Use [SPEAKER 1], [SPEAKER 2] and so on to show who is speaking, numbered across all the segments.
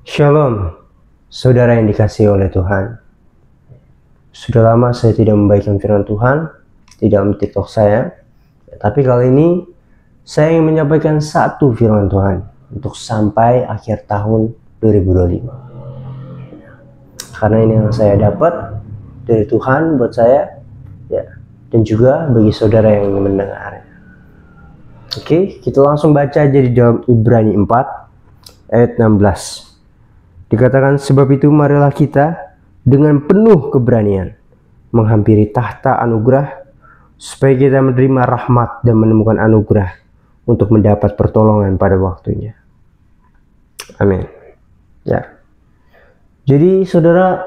[SPEAKER 1] Shalom, saudara yang dikasihi oleh Tuhan. Sudah lama saya tidak membagikan firman Tuhan di dalam TikTok saya. Tapi kali ini saya ingin menyampaikan satu firman Tuhan untuk sampai akhir tahun 2025. Karena ini yang saya dapat dari Tuhan buat saya, ya, dan juga bagi saudara yang ingin mendengarnya. Oke, kita langsung baca aja di dalam Ibrani 4 ayat 16. Dikatakan, sebab itu marilah kita dengan penuh keberanian menghampiri tahta anugerah, supaya kita menerima rahmat dan menemukan anugerah untuk mendapat pertolongan pada waktunya. Amin. Ya. Jadi saudara,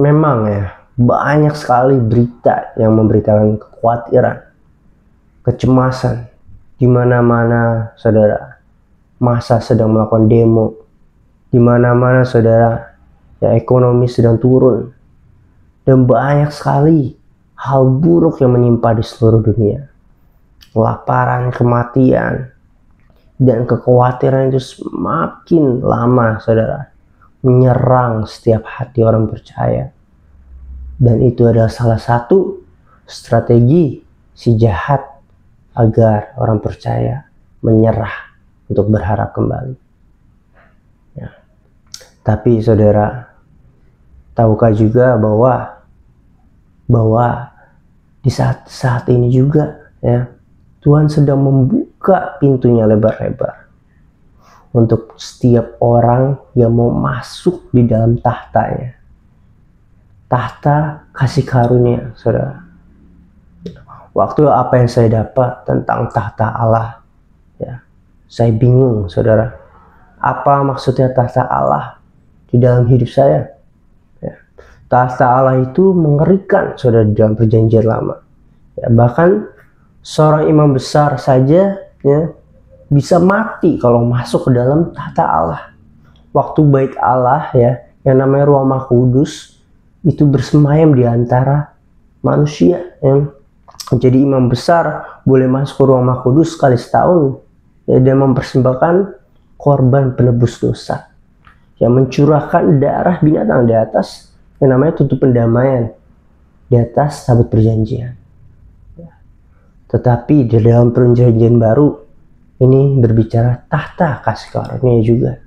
[SPEAKER 1] memang ya banyak sekali berita yang memberitakan kekhawatiran, kecemasan di mana-mana saudara. Masa sedang melakukan demo, di mana-mana saudara, ya ekonomi sedang turun, dan banyak sekali hal buruk yang menimpa di seluruh dunia. Kelaparan, kematian, dan kekhawatiran itu semakin lama saudara menyerang setiap hati orang percaya. Dan itu adalah salah satu strategi si jahat agar orang percaya menyerah untuk berharap kembali. Tapi saudara, tahukah juga bahwa di saat ini juga ya Tuhan sedang membuka pintunya lebar-lebar untuk setiap orang yang mau masuk di dalam tahtanya. Tahta kasih karunia, saudara. Waktu apa yang saya dapat tentang tahta Allah, ya, saya bingung, saudara. Apa maksudnya tahta Allah di dalam hidup saya? Ya. Tahta Allah itu mengerikan, saudara, di dalam perjanjian lama. Ya, bahkan seorang imam besar saja ya bisa mati kalau masuk ke dalam tahta Allah. Waktu bait Allah ya, yang namanya Ruang Mahkudus, itu bersemayam di antara manusia. Ya. Jadi imam besar boleh masuk ke Ruang Mahkudus sekali setahun ya, dan mempersembahkan korban penebus dosa, yang mencurahkan darah binatang di atas yang namanya tutup pendamaian di atas tabut perjanjian. Tetapi di dalam perjanjian baru ini berbicara tahta kasih karunia juga,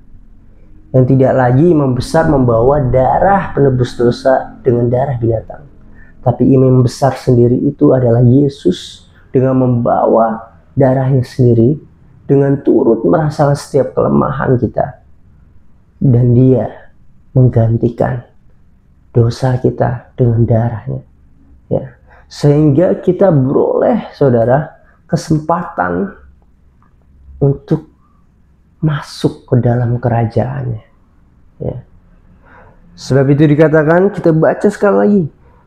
[SPEAKER 1] yang tidak lagi imam besar membawa darah penebus dosa dengan darah binatang, tapi imam besar sendiri itu adalah Yesus dengan membawa darahnya sendiri, dengan turut merasakan setiap kelemahan kita, dan dia menggantikan dosa kita dengan darahnya, ya, sehingga kita beroleh saudara kesempatan untuk masuk ke dalam kerajaannya, ya. Sebab itu dikatakan, kita baca sekali lagi,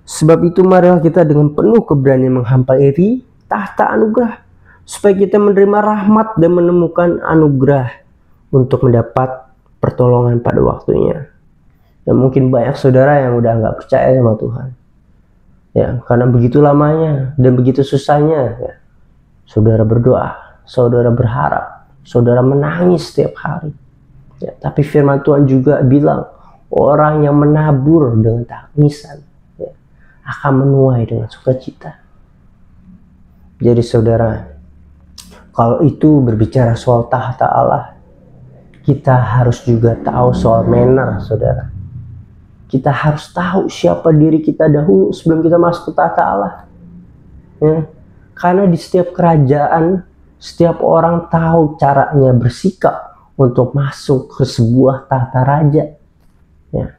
[SPEAKER 1] sebab itu marilah kita dengan penuh keberanian menghampiri tahta anugerah, supaya kita menerima rahmat dan menemukan anugerah untuk mendapat pertolongan pada waktunya. Dan mungkin banyak saudara yang udah nggak percaya sama Tuhan, ya, karena begitu lamanya dan begitu susahnya, ya, saudara berdoa, saudara berharap, saudara menangis setiap hari, ya. Tapi firman Tuhan juga bilang, orang yang menabur dengan tangisan, ya, akan menuai dengan sukacita. Jadi saudara, kalau itu berbicara soal tahta Allah, kita harus juga tahu soal manner, saudara. Kita harus tahu siapa diri kita dahulu sebelum kita masuk ke tahta Allah. Ya. Karena di setiap kerajaan, setiap orang tahu caranya bersikap untuk masuk ke sebuah tahta raja. Ya.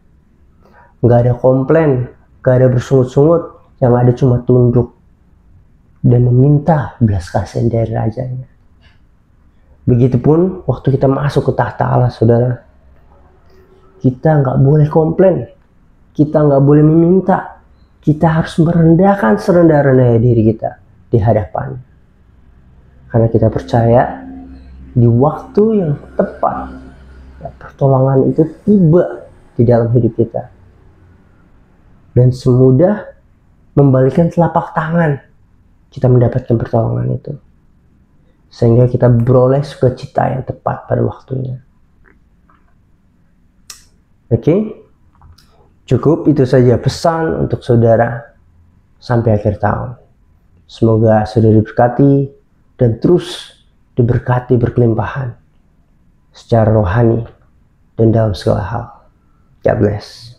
[SPEAKER 1] Nggak ada komplain, nggak ada bersungut-sungut, yang ada cuma tunduk dan meminta belas kasihan dari rajanya. Begitupun waktu kita masuk ke tahta Allah, saudara, kita nggak boleh komplain, kita nggak boleh meminta, kita harus merendahkan serendah-rendahnya diri kita di hadapan, karena kita percaya di waktu yang tepat, ya, pertolongan itu tiba di dalam hidup kita, dan semudah membalikkan telapak tangan kita mendapatkan pertolongan itu, sehingga kita beroleh sukacita yang tepat pada waktunya. Oke, cukup itu saja pesan untuk saudara sampai akhir tahun. Semoga saudara diberkati dan terus diberkati berkelimpahan secara rohani dan dalam segala hal. God bless.